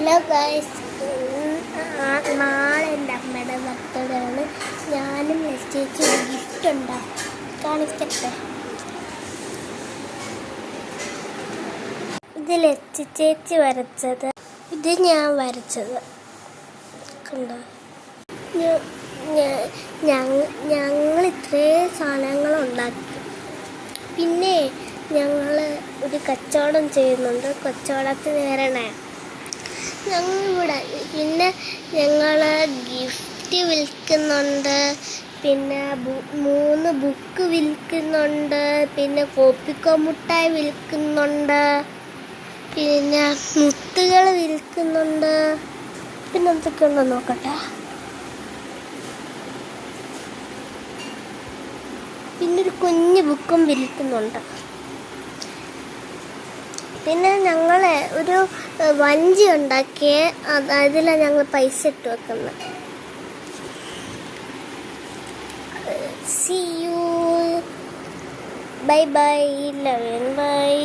Hello guys, നാളെ എൻ്റെ അമ്മയുടെ ബർത്ത്ഡേ ആണ്. ഞാനും ചേച്ചി ഒരു ഗിഫ്റ്റ് ഉണ്ടാകും, കാണിക്കട്ടെ. ഇതിൽ ചേച്ചി വരച്ചത്, ഇത് ഞാൻ വരച്ചത് കണ്ടോ. ഞങ്ങൾ ഇത്രയും സാധനങ്ങളുണ്ടാക്കി. പിന്നെ ഞങ്ങൾ ഒരു കച്ചവടം ചെയ്യുന്നുണ്ട്, കച്ചവടത്തിന് വരണേ ഞങ്ങളിവിടെ. പിന്നെ ഞങ്ങൾ ഗിഫ്റ്റ് വിൽക്കുന്നുണ്ട്, പിന്നെ 3 ബുക്ക് വിൽക്കുന്നുണ്ട്, പിന്നെ കോപ്പിക്കോ മുട്ടായി വിൽക്കുന്നുണ്ട്, പിന്നെ മുത്തുകൾ വിൽക്കുന്നുണ്ട്. പിന്നെ എന്തൊക്കെ ഉണ്ടോ നോക്കട്ടെ. പിന്നെ ഒരു കുഞ്ഞു ബുക്കും വിൽക്കുന്നുണ്ട്. പിന്നെ ഞങ്ങൾ ഒരു വഞ്ചി ഉണ്ടാക്കിയേ, അതിലാണ് ഞങ്ങൾ പൈസ ഇട്ട് വെക്കുന്നത്. See you. Bye bye. Love you. Bye.